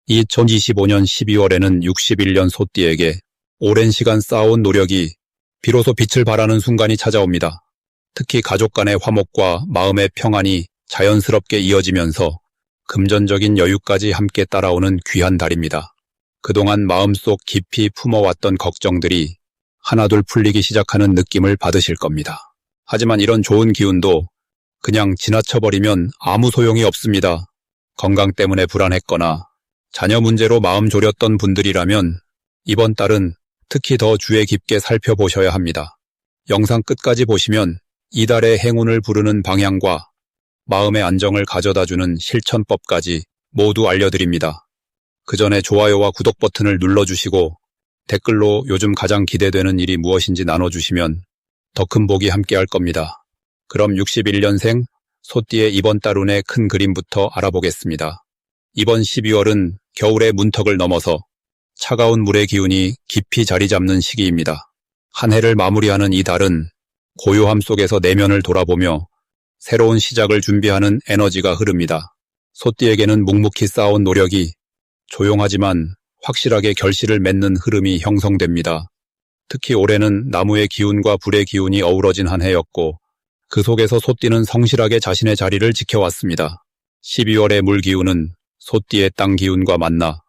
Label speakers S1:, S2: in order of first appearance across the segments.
S1: 2025년 12월에는 61년 소띠에게 오랜 시간 쌓아온 노력이 비로소 빛을 발하는 순간이 찾아옵니다. 특히 가족 간의 화목과 마음의 평안이 자연스럽게 이어지면서 금전적인 여유까지 함께 따라오는 귀한 달입니다. 그동안 마음속 깊이 품어왔던 걱정들이 하나둘 풀리기 시작하는 느낌을 받으실 겁니다. 하지만 이런 좋은 기운도 그냥 지나쳐버리면 아무 소용이 없습니다. 건강 때문에 불안했거나 자녀 문제로 마음 졸였던 분들이라면 이번 달은 특히 더 주의 깊게 살펴보셔야 합니다. 영상 끝까지 보시면 이달의 행운을 부르는 방향과 마음의 안정을 가져다주는 실천법까지 모두 알려드립니다. 그 전에 좋아요와 구독 버튼을 눌러주시고 댓글로 요즘 가장 기대되는 일이 무엇인지 나눠주시면 더 큰 복이 함께할 겁니다. 그럼 61년생 소띠의 이번 달 운의 큰 그림부터 알아보겠습니다. 이번 12월은 겨울의 문턱을 넘어서 차가운 물의 기운이 깊이 자리 잡는 시기입니다. 한 해를 마무리하는 이 달은 고요함 속에서 내면을 돌아보며 새로운 시작을 준비하는 에너지가 흐릅니다. 소띠에게는 묵묵히 쌓아온 노력이 조용하지만 확실하게 결실을 맺는 흐름이 형성됩니다. 특히 올해는 나무의 기운과 불의 기운이 어우러진 한 해였고 그 속에서 소띠는 성실하게 자신의 자리를 지켜왔습니다. 12월의 물 기운은 소띠의 땅 기운과 만나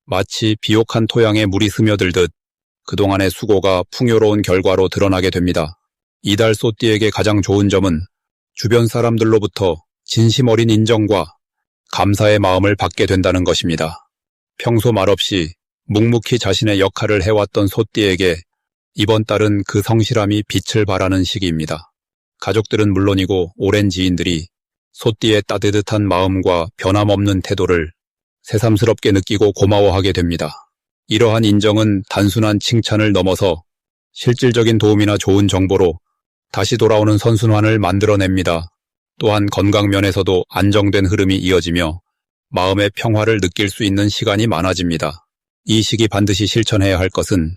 S1: 마치 비옥한 토양에 물이 스며들듯 그동안의 수고가 풍요로운 결과로 드러나게 됩니다. 이달 소띠에게 가장 좋은 점은 주변 사람들로부터 진심 어린 인정과 감사의 마음을 받게 된다는 것입니다. 평소 말없이 묵묵히 자신의 역할을 해왔던 소띠에게 이번 달은 그 성실함이 빛을 발하는 시기입니다. 가족들은 물론이고 오랜 지인들이 소띠의 따뜻한 마음과 변함없는 태도를 새삼스럽게 느끼고 고마워하게 됩니다. 이러한 인정은 단순한 칭찬을 넘어서 실질적인 도움이나 좋은 정보로 다시 돌아오는 선순환을 만들어냅니다. 또한 건강 면에서도 안정된 흐름이 이어지며 마음의 평화를 느낄 수 있는 시간이 많아집니다. 이 시기 반드시 실천해야 할 것은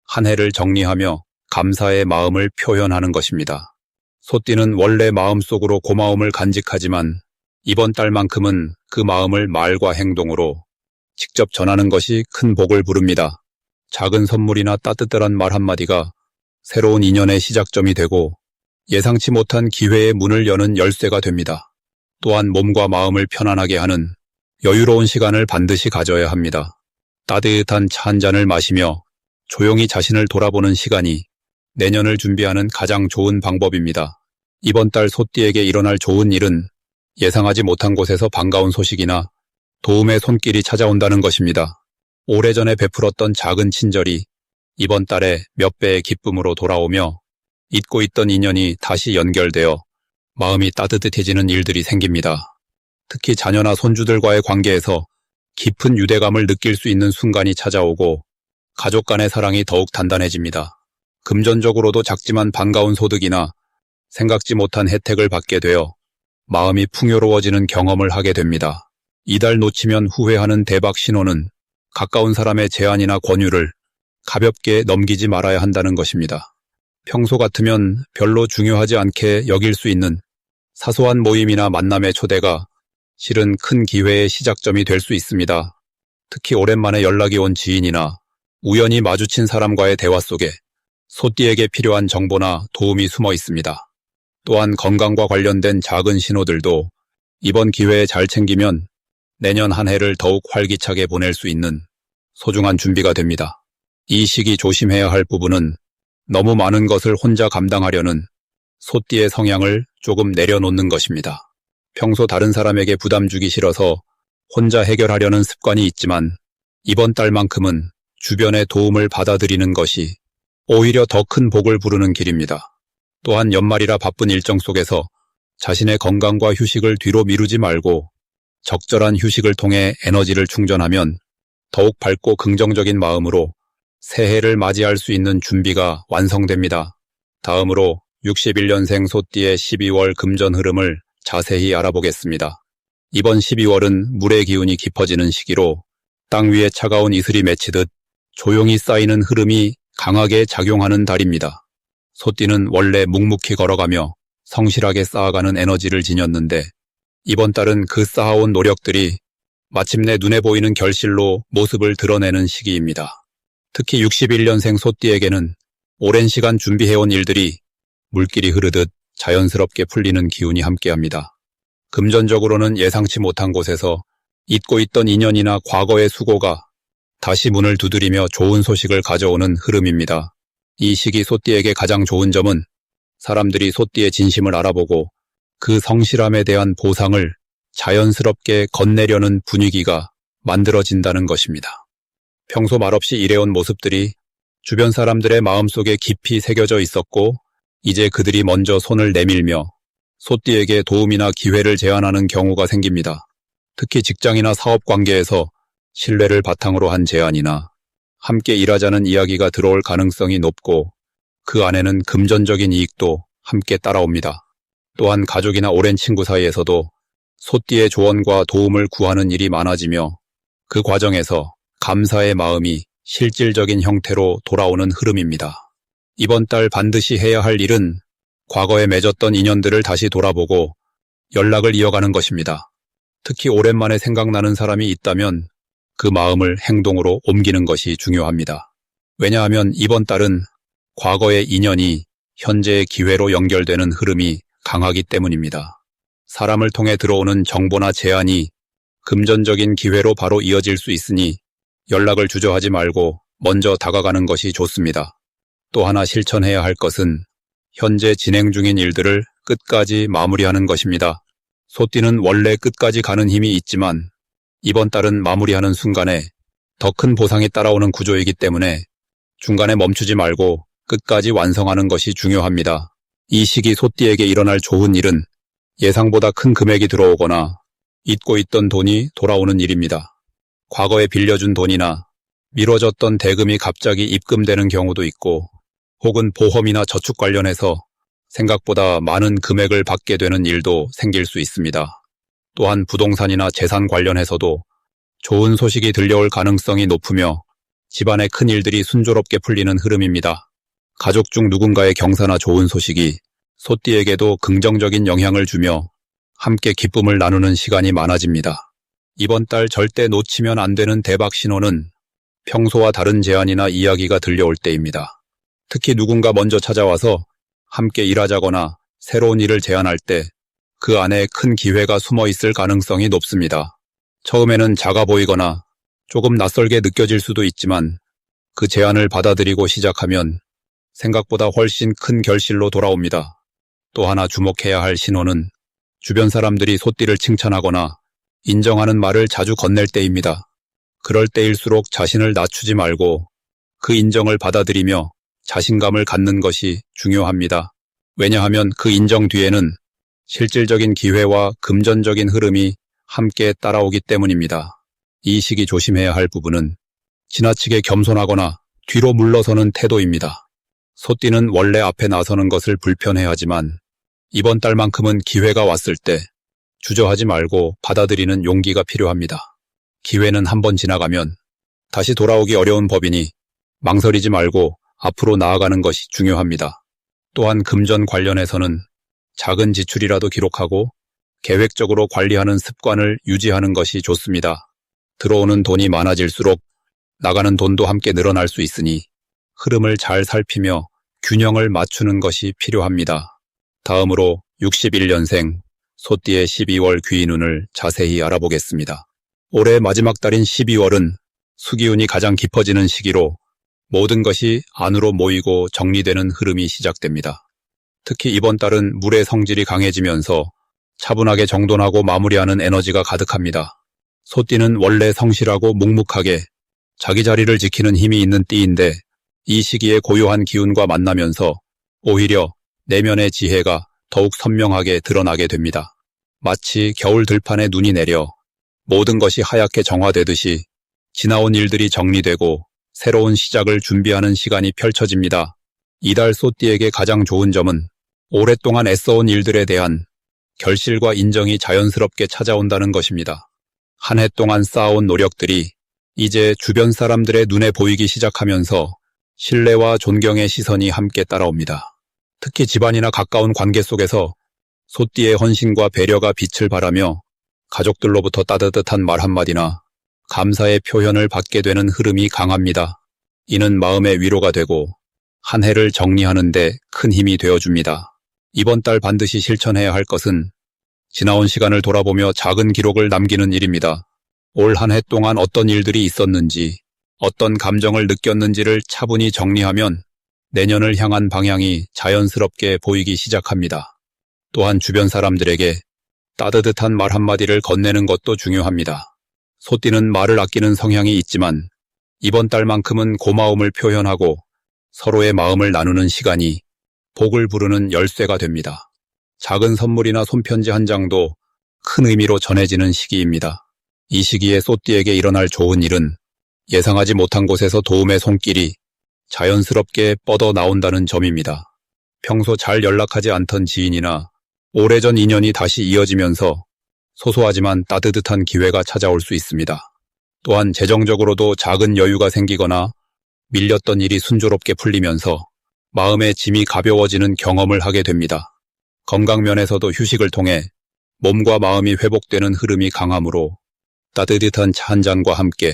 S1: 한 해를 정리하며 감사의 마음을 표현하는 것입니다. 소띠는 원래 마음속으로 고마움을 간직하지만 이번 달만큼은 그 마음을 말과 행동으로 직접 전하는 것이 큰 복을 부릅니다. 작은 선물이나 따뜻한 말 한마디가 새로운 인연의 시작점이 되고 예상치 못한 기회의 문을 여는 열쇠가 됩니다. 또한 몸과 마음을 편안하게 하는 여유로운 시간을 반드시 가져야 합니다. 따뜻한 차 한 잔을 마시며 조용히 자신을 돌아보는 시간이 내년을 준비하는 가장 좋은 방법입니다. 이번 달 소띠에게 일어날 좋은 일은 예상하지 못한 곳에서 반가운 소식이나 도움의 손길이 찾아온다는 것입니다. 오래전에 베풀었던 작은 친절이 이번 달에 몇 배의 기쁨으로 돌아오며 잊고 있던 인연이 다시 연결되어 마음이 따뜻해지는 일들이 생깁니다. 특히 자녀나 손주들과의 관계에서 깊은 유대감을 느낄 수 있는 순간이 찾아오고 가족 간의 사랑이 더욱 단단해집니다. 금전적으로도 작지만 반가운 소득이나 생각지 못한 혜택을 받게 되어 마음이 풍요로워지는 경험을 하게 됩니다. 이달 놓치면 후회하는 대박 신호는 가까운 사람의 제안이나 권유를 가볍게 넘기지 말아야 한다는 것입니다. 평소 같으면 별로 중요하지 않게 여길 수 있는 사소한 모임이나 만남의 초대가 실은 큰 기회의 시작점이 될 수 있습니다. 특히 오랜만에 연락이 온 지인이나 우연히 마주친 사람과의 대화 속에 소띠에게 필요한 정보나 도움이 숨어 있습니다. 또한 건강과 관련된 작은 신호들도 이번 기회에 잘 챙기면 내년 한 해를 더욱 활기차게 보낼 수 있는 소중한 준비가 됩니다. 이 시기 조심해야 할 부분은 너무 많은 것을 혼자 감당하려는 소띠의 성향을 조금 내려놓는 것입니다. 평소 다른 사람에게 부담 주기 싫어서 혼자 해결하려는 습관이 있지만 이번 달만큼은 주변의 도움을 받아들이는 것이 오히려 더 큰 복을 부르는 길입니다. 또한 연말이라 바쁜 일정 속에서 자신의 건강과 휴식을 뒤로 미루지 말고 적절한 휴식을 통해 에너지를 충전하면 더욱 밝고 긍정적인 마음으로 새해를 맞이할 수 있는 준비가 완성됩니다. 다음으로 61년생 소띠의 12월 금전 흐름을 자세히 알아보겠습니다. 이번 12월은 물의 기운이 깊어지는 시기로 땅 위에 차가운 이슬이 맺히듯 조용히 쌓이는 흐름이 강하게 작용하는 달입니다. 소띠는 원래 묵묵히 걸어가며 성실하게 쌓아가는 에너지를 지녔는데 이번 달은 그 쌓아온 노력들이 마침내 눈에 보이는 결실로 모습을 드러내는 시기입니다. 특히 61년생 소띠에게는 오랜 시간 준비해온 일들이 물길이 흐르듯 자연스럽게 풀리는 기운이 함께합니다. 금전적으로는 예상치 못한 곳에서 잊고 있던 인연이나 과거의 수고가 다시 문을 두드리며 좋은 소식을 가져오는 흐름입니다. 이 시기 소띠에게 가장 좋은 점은 사람들이 소띠의 진심을 알아보고 그 성실함에 대한 보상을 자연스럽게 건네려는 분위기가 만들어진다는 것입니다. 평소 말없이 일해온 모습들이 주변 사람들의 마음속에 깊이 새겨져 있었고 이제 그들이 먼저 손을 내밀며 소띠에게 도움이나 기회를 제안하는 경우가 생깁니다. 특히 직장이나 사업 관계에서 신뢰를 바탕으로 한 제안이나 함께 일하자는 이야기가 들어올 가능성이 높고 그 안에는 금전적인 이익도 함께 따라옵니다. 또한 가족이나 오랜 친구 사이에서도 소띠의 조언과 도움을 구하는 일이 많아지며 그 과정에서 감사의 마음이 실질적인 형태로 돌아오는 흐름입니다. 이번 달 반드시 해야 할 일은 과거에 맺었던 인연들을 다시 돌아보고 연락을 이어가는 것입니다. 특히 오랜만에 생각나는 사람이 있다면 그 마음을 행동으로 옮기는 것이 중요합니다. 왜냐하면 이번 달은 과거의 인연이 현재의 기회로 연결되는 흐름이 강하기 때문입니다. 사람을 통해 들어오는 정보나 제안이 금전적인 기회로 바로 이어질 수 있으니 연락을 주저하지 말고 먼저 다가가는 것이 좋습니다. 또 하나 실천해야 할 것은 현재 진행 중인 일들을 끝까지 마무리하는 것입니다. 소띠는 원래 끝까지 가는 힘이 있지만 이번 달은 마무리하는 순간에 더 큰 보상이 따라오는 구조이기 때문에 중간에 멈추지 말고 끝까지 완성하는 것이 중요합니다. 이 시기 소띠에게 일어날 좋은 일은 예상보다 큰 금액이 들어오거나 잊고 있던 돈이 돌아오는 일입니다. 과거에 빌려준 돈이나 미뤄졌던 대금이 갑자기 입금되는 경우도 있고 혹은 보험이나 저축 관련해서 생각보다 많은 금액을 받게 되는 일도 생길 수 있습니다. 또한 부동산이나 재산 관련해서도 좋은 소식이 들려올 가능성이 높으며 집안의 큰 일들이 순조롭게 풀리는 흐름입니다. 가족 중 누군가의 경사나 좋은 소식이 소띠에게도 긍정적인 영향을 주며 함께 기쁨을 나누는 시간이 많아집니다. 이번 달 절대 놓치면 안 되는 대박 신호는 평소와 다른 제안이나 이야기가 들려올 때입니다. 특히 누군가 먼저 찾아와서 함께 일하자거나 새로운 일을 제안할 때 그 안에 큰 기회가 숨어 있을 가능성이 높습니다. 처음에는 작아 보이거나 조금 낯설게 느껴질 수도 있지만 그 제안을 받아들이고 시작하면 생각보다 훨씬 큰 결실로 돌아옵니다. 또 하나 주목해야 할 신호는 주변 사람들이 소띠를 칭찬하거나 인정하는 말을 자주 건넬 때입니다. 그럴 때일수록 자신을 낮추지 말고 그 인정을 받아들이며 자신감을 갖는 것이 중요합니다. 왜냐하면 그 인정 뒤에는 실질적인 기회와 금전적인 흐름이 함께 따라오기 때문입니다. 이 시기 조심해야 할 부분은 지나치게 겸손하거나 뒤로 물러서는 태도입니다. 소띠는 원래 앞에 나서는 것을 불편해하지만 이번 달만큼은 기회가 왔을 때 주저하지 말고 받아들이는 용기가 필요합니다. 기회는 한번 지나가면 다시 돌아오기 어려운 법이니 망설이지 말고 앞으로 나아가는 것이 중요합니다. 또한 금전 관련해서는 작은 지출이라도 기록하고 계획적으로 관리하는 습관을 유지하는 것이 좋습니다. 들어오는 돈이 많아질수록 나가는 돈도 함께 늘어날 수 있으니 흐름을 잘 살피며 균형을 맞추는 것이 필요합니다. 다음으로 61년생 소띠의 12월 귀인운을 자세히 알아보겠습니다. 올해 마지막 달인 12월은 수기운이 가장 깊어지는 시기로 모든 것이 안으로 모이고 정리되는 흐름이 시작됩니다. 특히 이번 달은 물의 성질이 강해지면서 차분하게 정돈하고 마무리하는 에너지가 가득합니다. 소띠는 원래 성실하고 묵묵하게 자기 자리를 지키는 힘이 있는 띠인데 이 시기에 고요한 기운과 만나면서 오히려 내면의 지혜가 더욱 선명하게 드러나게 됩니다. 마치 겨울 들판에 눈이 내려 모든 것이 하얗게 정화되듯이 지나온 일들이 정리되고 새로운 시작을 준비하는 시간이 펼쳐집니다. 이달 소띠에게 가장 좋은 점은 오랫동안 애써온 일들에 대한 결실과 인정이 자연스럽게 찾아온다는 것입니다. 한 해 동안 쌓아온 노력들이 이제 주변 사람들의 눈에 보이기 시작하면서 신뢰와 존경의 시선이 함께 따라옵니다. 특히 집안이나 가까운 관계 속에서 소띠의 헌신과 배려가 빛을 발하며 가족들로부터 따뜻한 말 한마디나 감사의 표현을 받게 되는 흐름이 강합니다. 이는 마음의 위로가 되고 한 해를 정리하는 데 큰 힘이 되어줍니다. 이번 달 반드시 실천해야 할 것은 지나온 시간을 돌아보며 작은 기록을 남기는 일입니다. 올 한 해 동안 어떤 일들이 있었는지, 어떤 감정을 느꼈는지를 차분히 정리하면 내년을 향한 방향이 자연스럽게 보이기 시작합니다. 또한 주변 사람들에게 따뜻한 말 한마디를 건네는 것도 중요합니다. 소띠는 말을 아끼는 성향이 있지만 이번 달만큼은 고마움을 표현하고 서로의 마음을 나누는 시간이 복을 부르는 열쇠가 됩니다. 작은 선물이나 손편지 한 장도 큰 의미로 전해지는 시기입니다. 이 시기에 소띠에게 일어날 좋은 일은 예상하지 못한 곳에서 도움의 손길이 자연스럽게 뻗어 나온다는 점입니다. 평소 잘 연락하지 않던 지인이나 오래전 인연이 다시 이어지면서 소소하지만 따뜻한 기회가 찾아올 수 있습니다. 또한 재정적으로도 작은 여유가 생기거나 밀렸던 일이 순조롭게 풀리면서 마음의 짐이 가벼워지는 경험을 하게 됩니다. 건강 면에서도 휴식을 통해 몸과 마음이 회복되는 흐름이 강하므로 따뜻한 차 한 잔과 함께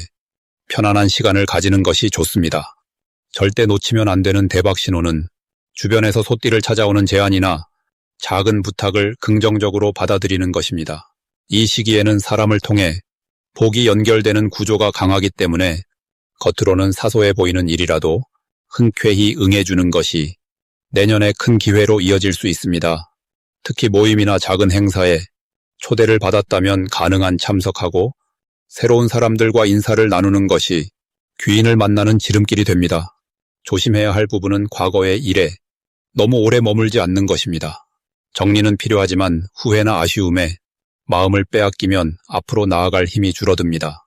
S1: 편안한 시간을 가지는 것이 좋습니다. 절대 놓치면 안 되는 대박 신호는 주변에서 소띠를 찾아오는 제안이나 작은 부탁을 긍정적으로 받아들이는 것입니다. 이 시기에는 사람을 통해 복이 연결되는 구조가 강하기 때문에 겉으로는 사소해 보이는 일이라도 흔쾌히 응해주는 것이 내년에 큰 기회로 이어질 수 있습니다. 특히 모임이나 작은 행사에 초대를 받았다면 가능한 참석하고 새로운 사람들과 인사를 나누는 것이 귀인을 만나는 지름길이 됩니다. 조심해야 할 부분은 과거의 일에 너무 오래 머물지 않는 것입니다. 정리는 필요하지만 후회나 아쉬움에 마음을 빼앗기면 앞으로 나아갈 힘이 줄어듭니다.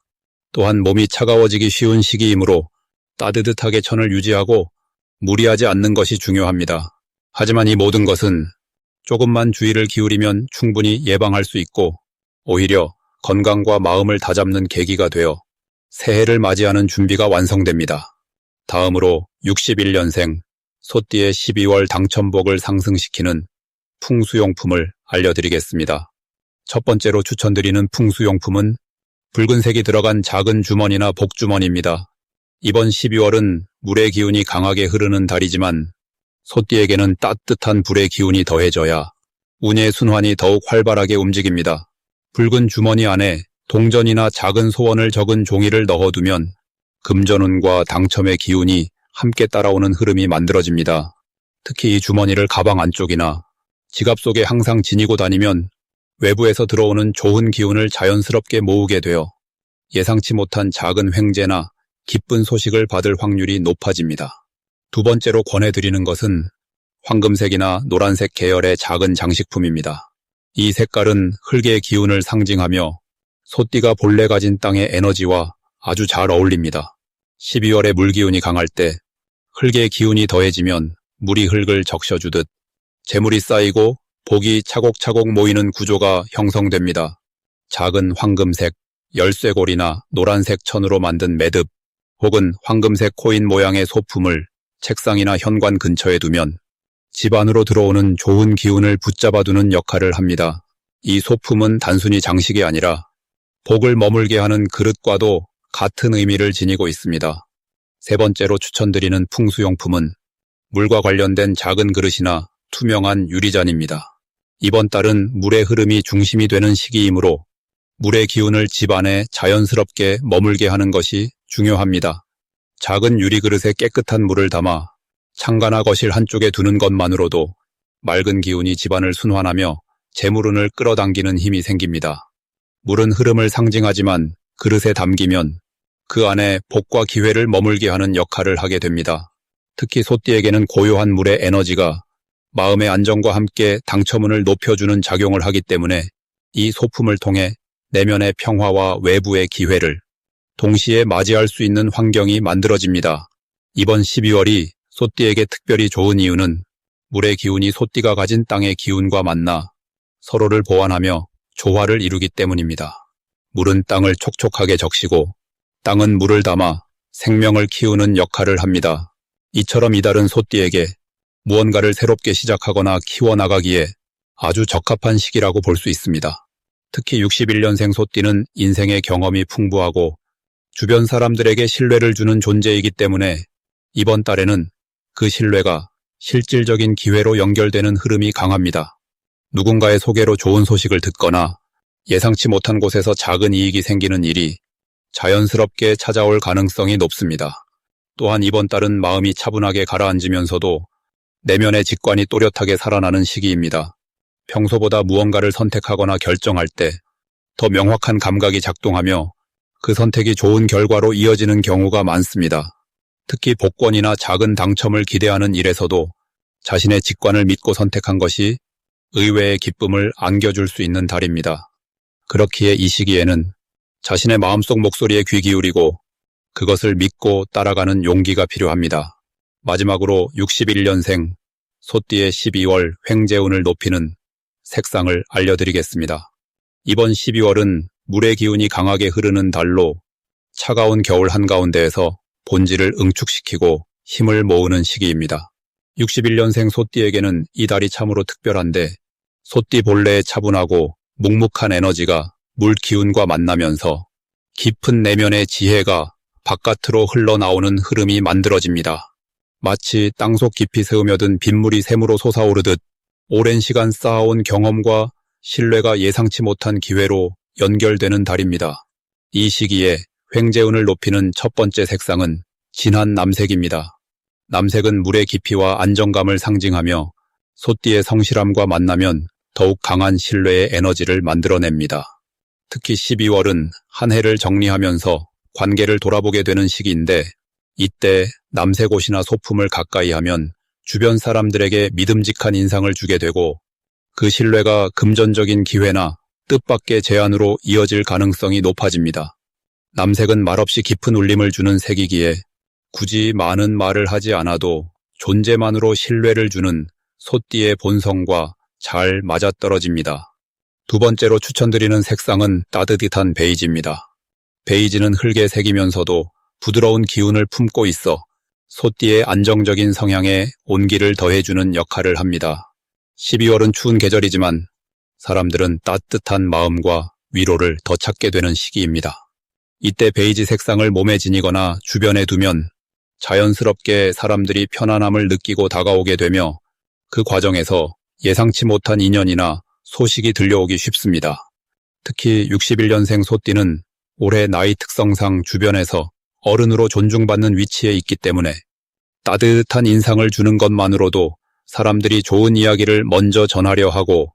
S1: 또한 몸이 차가워지기 쉬운 시기이므로 따뜻하게 천을 유지하고 무리하지 않는 것이 중요합니다. 하지만 이 모든 것은 조금만 주의를 기울이면 충분히 예방할 수 있고 오히려 건강과 마음을 다잡는 계기가 되어 새해를 맞이하는 준비가 완성됩니다. 다음으로 61년생 소띠의 12월 당첨복을 상승시키는 풍수용품을 알려드리겠습니다. 첫 번째로 추천드리는 풍수용품은 붉은색이 들어간 작은 주머니나 복주머니입니다. 이번 12월은 물의 기운이 강하게 흐르는 달이지만 소띠에게는 따뜻한 불의 기운이 더해져야 운의 순환이 더욱 활발하게 움직입니다. 붉은 주머니 안에 동전이나 작은 소원을 적은 종이를 넣어두면 금전운과 당첨의 기운이 함께 따라오는 흐름이 만들어집니다. 특히 이 주머니를 가방 안쪽이나 지갑 속에 항상 지니고 다니면 외부에서 들어오는 좋은 기운을 자연스럽게 모으게 되어 예상치 못한 작은 횡재나 기쁜 소식을 받을 확률이 높아집니다. 두 번째로 권해드리는 것은 황금색이나 노란색 계열의 작은 장식품입니다. 이 색깔은 흙의 기운을 상징하며 소띠가 본래 가진 땅의 에너지와 아주 잘 어울립니다. 12월에 물기운이 강할 때 흙의 기운이 더해지면 물이 흙을 적셔주듯 재물이 쌓이고 복이 차곡차곡 모이는 구조가 형성됩니다. 작은 황금색, 열쇠고리나 노란색 천으로 만든 매듭 혹은 황금색 코인 모양의 소품을 책상이나 현관 근처에 두면 집 안으로 들어오는 좋은 기운을 붙잡아두는 역할을 합니다. 이 소품은 단순히 장식이 아니라 복을 머물게 하는 그릇과도 같은 의미를 지니고 있습니다. 세 번째로 추천드리는 풍수용품은 물과 관련된 작은 그릇이나 투명한 유리잔입니다. 이번 달은 물의 흐름이 중심이 되는 시기이므로 물의 기운을 집 안에 자연스럽게 머물게 하는 것이 중요합니다. 작은 유리그릇에 깨끗한 물을 담아 창가나 거실 한쪽에 두는 것만으로도 맑은 기운이 집안을 순환하며 재물운을 끌어당기는 힘이 생깁니다. 물은 흐름을 상징하지만 그릇에 담기면 그 안에 복과 기회를 머물게 하는 역할을 하게 됩니다. 특히 소띠에게는 고요한 물의 에너지가 마음의 안정과 함께 당첨운을 높여주는 작용을 하기 때문에 이 소품을 통해 내면의 평화와 외부의 기회를 동시에 맞이할 수 있는 환경이 만들어집니다. 이번 12월이 소띠에게 특별히 좋은 이유는 물의 기운이 소띠가 가진 땅의 기운과 만나 서로를 보완하며 조화를 이루기 때문입니다. 물은 땅을 촉촉하게 적시고 땅은 물을 담아 생명을 키우는 역할을 합니다. 이처럼 이달은 소띠에게 무언가를 새롭게 시작하거나 키워나가기에 아주 적합한 시기라고 볼 수 있습니다. 특히 61년생 소띠는 인생의 경험이 풍부하고 주변 사람들에게 신뢰를 주는 존재이기 때문에 이번 달에는 그 신뢰가 실질적인 기회로 연결되는 흐름이 강합니다. 누군가의 소개로 좋은 소식을 듣거나 예상치 못한 곳에서 작은 이익이 생기는 일이 자연스럽게 찾아올 가능성이 높습니다. 또한 이번 달은 마음이 차분하게 가라앉으면서도 내면의 직관이 또렷하게 살아나는 시기입니다. 평소보다 무언가를 선택하거나 결정할 때 더 명확한 감각이 작동하며 그 선택이 좋은 결과로 이어지는 경우가 많습니다. 특히 복권이나 작은 당첨을 기대하는 일에서도 자신의 직관을 믿고 선택한 것이 의외의 기쁨을 안겨줄 수 있는 달입니다. 그렇기에 이 시기에는 자신의 마음속 목소리에 귀 기울이고 그것을 믿고 따라가는 용기가 필요합니다. 마지막으로 61년생 소띠의 12월 횡재운을 높이는 색상을 알려드리겠습니다. 이번 12월은 물의 기운이 강하게 흐르는 달로 차가운 겨울 한가운데에서 본질을 응축시키고 힘을 모으는 시기입니다. 61년생 소띠에게는 이 달이 참으로 특별한데 소띠 본래의 차분하고 묵묵한 에너지가 물 기운과 만나면서 깊은 내면의 지혜가 바깥으로 흘러나오는 흐름이 만들어집니다. 마치 땅속 깊이 스며든 빗물이 샘으로 솟아오르듯 오랜 시간 쌓아온 경험과 신뢰가 예상치 못한 기회로 연결되는 달입니다. 이 시기에 횡재운을 높이는 첫 번째 색상은 진한 남색입니다. 남색은 물의 깊이와 안정감을 상징하며 소띠의 성실함과 만나면 더욱 강한 신뢰의 에너지를 만들어냅니다. 특히 12월은 한 해를 정리하면서 관계를 돌아보게 되는 시기인데 이때 남색 옷이나 소품을 가까이 하면 주변 사람들에게 믿음직한 인상을 주게 되고 그 신뢰가 금전적인 기회나 뜻밖의 제안으로 이어질 가능성이 높아집니다. 남색은 말없이 깊은 울림을 주는 색이기에 굳이 많은 말을 하지 않아도 존재만으로 신뢰를 주는 소띠의 본성과 잘 맞아떨어집니다. 두 번째로 추천드리는 색상은 따뜻한 베이지입니다. 베이지는 흙의 색이면서도 부드러운 기운을 품고 있어 소띠의 안정적인 성향에 온기를 더해주는 역할을 합니다. 12월은 추운 계절이지만 사람들은 따뜻한 마음과 위로를 더 찾게 되는 시기입니다. 이때 베이지 색상을 몸에 지니거나 주변에 두면 자연스럽게 사람들이 편안함을 느끼고 다가오게 되며 그 과정에서 예상치 못한 인연이나 소식이 들려오기 쉽습니다. 특히 61년생 소띠는 올해 나이 특성상 주변에서 어른으로 존중받는 위치에 있기 때문에 따뜻한 인상을 주는 것만으로도 사람들이 좋은 이야기를 먼저 전하려 하고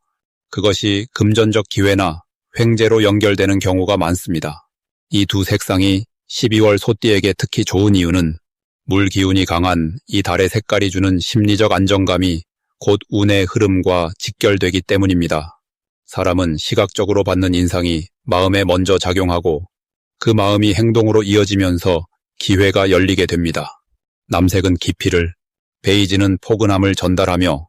S1: 그것이 금전적 기회나 횡재로 연결되는 경우가 많습니다. 이 두 색상이 12월 소띠에게 특히 좋은 이유는 물 기운이 강한 이 달의 색깔이 주는 심리적 안정감이 곧 운의 흐름과 직결되기 때문입니다. 사람은 시각적으로 받는 인상이 마음에 먼저 작용하고 그 마음이 행동으로 이어지면서 기회가 열리게 됩니다. 남색은 깊이를, 베이지는 포근함을 전달하며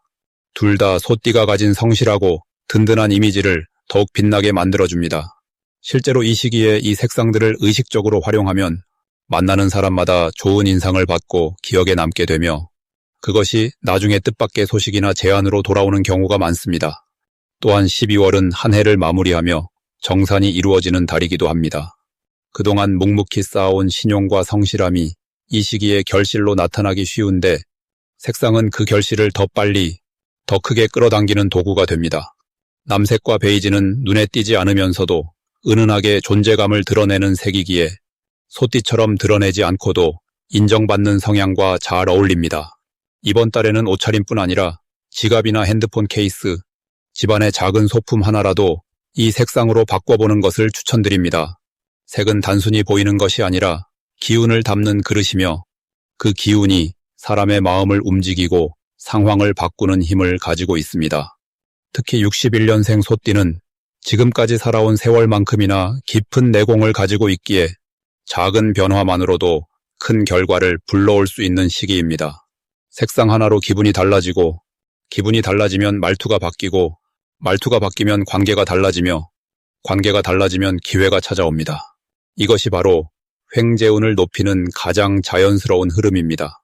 S1: 둘 다 소띠가 가진 성실하고 든든한 이미지를 더욱 빛나게 만들어줍니다. 실제로 이 시기에 이 색상들을 의식적으로 활용하면 만나는 사람마다 좋은 인상을 받고 기억에 남게 되며 그것이 나중에 뜻밖의 소식이나 제안으로 돌아오는 경우가 많습니다. 또한 12월은 한 해를 마무리하며 정산이 이루어지는 달이기도 합니다. 그동안 묵묵히 쌓아온 신용과 성실함이 이 시기에 결실로 나타나기 쉬운데 색상은 그 결실을 더 빨리, 더 크게 끌어당기는 도구가 됩니다. 남색과 베이지는 눈에 띄지 않으면서도 은은하게 존재감을 드러내는 색이기에 소띠처럼 드러내지 않고도 인정받는 성향과 잘 어울립니다. 이번 달에는 옷차림뿐 아니라 지갑이나 핸드폰 케이스, 집안의 작은 소품 하나라도 이 색상으로 바꿔보는 것을 추천드립니다. 색은 단순히 보이는 것이 아니라 기운을 담는 그릇이며 그 기운이 사람의 마음을 움직이고 상황을 바꾸는 힘을 가지고 있습니다. 특히 61년생 소띠는 지금까지 살아온 세월만큼이나 깊은 내공을 가지고 있기에 작은 변화만으로도 큰 결과를 불러올 수 있는 시기입니다. 색상 하나로 기분이 달라지고 기분이 달라지면 말투가 바뀌고 말투가 바뀌면 관계가 달라지며 관계가 달라지면 기회가 찾아옵니다. 이것이 바로 횡재운을 높이는 가장 자연스러운 흐름입니다.